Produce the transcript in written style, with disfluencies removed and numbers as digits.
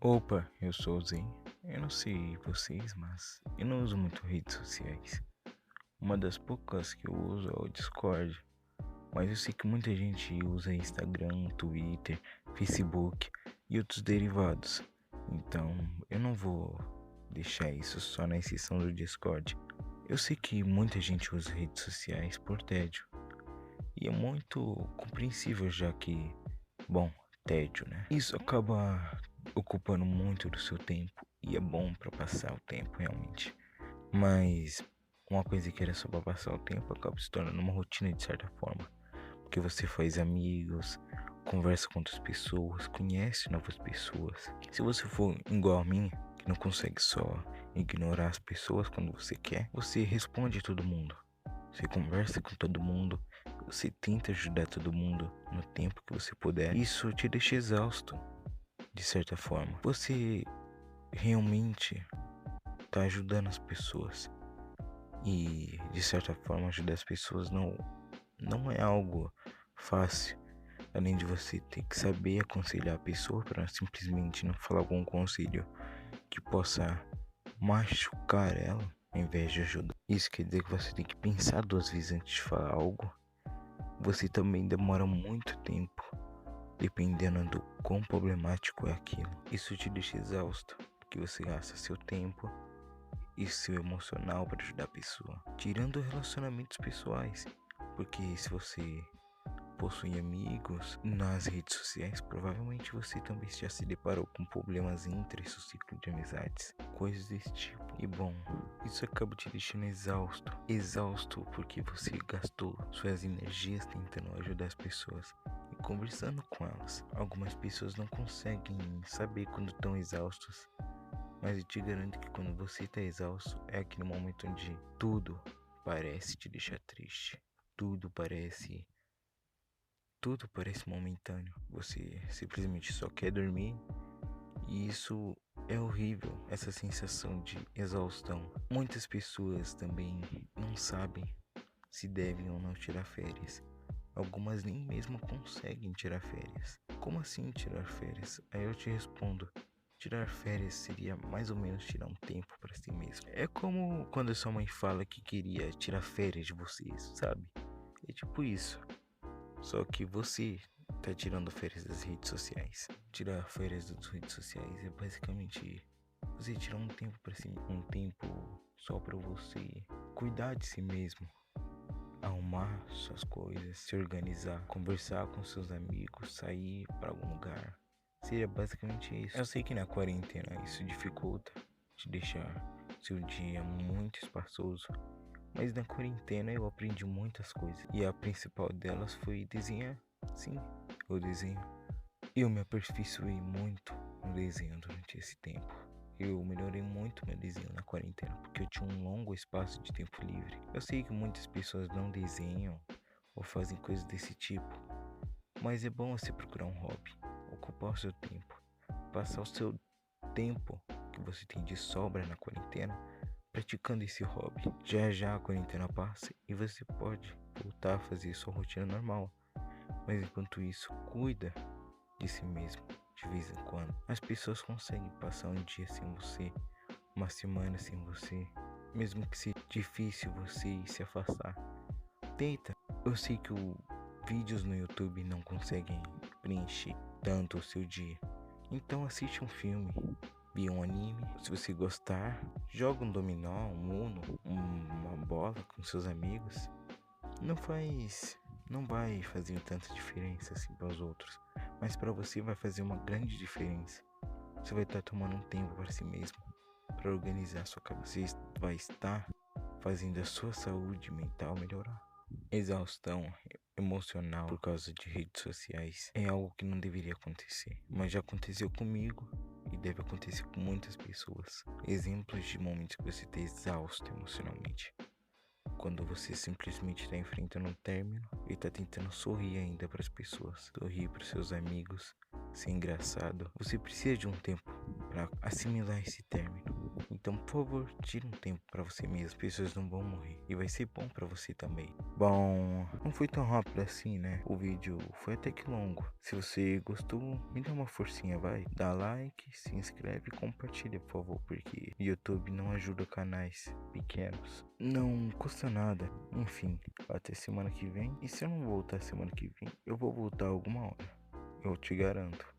Opa, eu sou o Zen. Eu não sei vocês, mas eu não uso muito redes sociais. Uma das poucas que eu uso é o Discord, mas eu sei que muita gente usa Instagram, Twitter, Facebook e outros derivados. Então, eu não vou deixar isso só na exceção do Discord. Eu sei que muita gente usa redes sociais por tédio, e é muito compreensível já que, bom, tédio, né? Isso acaba ocupando muito do seu tempo e é bom para passar o tempo realmente. Mas uma coisa que era só para passar o tempo acaba se tornando uma rotina de certa forma, porque você faz amigos, conversa com outras pessoas, conhece novas pessoas. Se você for igual a mim, que não consegue só ignorar as pessoas quando você quer, você responde a todo mundo. Você conversa com todo mundo, você tenta ajudar todo mundo no tempo que você puder. Isso te deixa exausto, de certa forma. Você realmente tá ajudando as pessoas. E de certa forma ajudar as pessoas não é algo fácil. Além de você ter que saber aconselhar a pessoa para simplesmente não falar algum conselho que possa machucar ela ao invés de ajudar. Isso quer dizer que você tem que pensar duas vezes antes de falar algo. Você também demora muito tempo, dependendo do quão problemático é aquilo. Isso te deixa exausto, porque você gasta seu tempo e seu emocional para ajudar a pessoa, tirando relacionamentos pessoais, porque se você possui amigos nas redes sociais, provavelmente você também já se deparou com problemas entre seu ciclo de amizades, coisas desse tipo. E bom, isso acaba te deixando exausto porque você gastou suas energias tentando ajudar as pessoas e conversando com elas. Algumas pessoas não conseguem saber quando estão exaustos, mas eu te garanto que quando você está exausto é aquele momento onde tudo parece te deixar triste, tudo parece tudo parece momentâneo. Você simplesmente só quer dormir e isso é horrível, essa sensação de exaustão. Muitas pessoas também não sabem se devem ou não tirar férias. Algumas nem mesmo conseguem tirar férias. Como assim tirar férias? Aí eu te respondo: tirar férias seria mais ou menos tirar um tempo para si mesmo. É como quando sua mãe fala que queria tirar férias de vocês, sabe? É tipo isso. Só que você tá tirando férias das redes sociais. Tirar férias das redes sociais é basicamente você tirar um tempo para si, um tempo só para você cuidar de si mesmo, arrumar suas coisas, se organizar, conversar com seus amigos, sair para algum lugar. Seria basicamente isso. Eu sei que na quarentena isso dificulta, te deixar seu dia muito espaçoso, mas na quarentena eu aprendi muitas coisas e a principal delas foi desenhar. Sim, eu desenho. Eu me aperfeiçoei muito no desenho durante esse tempo. Eu melhorei muito meu desenho na quarentena porque eu tinha um longo espaço de tempo livre. Eu sei que muitas pessoas não desenham ou fazem coisas desse tipo, mas é bom você procurar um hobby, ocupar o seu tempo, passar o seu tempo que você tem de sobra na quarentena praticando esse hobby. Já já a quarentena passa e você pode voltar a fazer sua rotina normal. Mas enquanto isso, cuida de si mesmo de vez em quando. As pessoas conseguem passar um dia sem você, uma semana sem você, mesmo que seja difícil você se afastar. Tenta. Eu sei que vídeos no YouTube não conseguem preencher tanto o seu dia. Então assiste um filme, vê um anime. Se você gostar, joga um dominó, um uno, uma bola com seus amigos. Não vai fazer tanta diferença assim para os outros, mas para você vai fazer uma grande diferença. Você vai estar tomando um tempo para si mesmo, para organizar sua cabeça. Você vai estar fazendo a sua saúde mental melhorar. Exaustão emocional por causa de redes sociais é algo que não deveria acontecer, mas já aconteceu comigo e deve acontecer com muitas pessoas. Exemplos de momentos que você está exausto emocionalmente. Quando você simplesmente está enfrentando um término Ele tá tentando sorrir ainda pras pessoas, sorrir pros seus amigos, ser engraçado. Você precisa de um tempo pra assimilar esse término. Então, por favor, tire um tempo pra você mesmo. As pessoas não vão morrer e vai ser bom pra você também. Bom, não foi tão rápido assim, né? O vídeo foi até que longo. Se você gostou, me dá uma forcinha, vai. Dá like, se inscreve e compartilha, por favor, porque o YouTube não ajuda canais pequenos. Não custa nada. Enfim, até semana que vem. E se eu não voltar semana que vem, eu vou voltar alguma hora. Eu te garanto.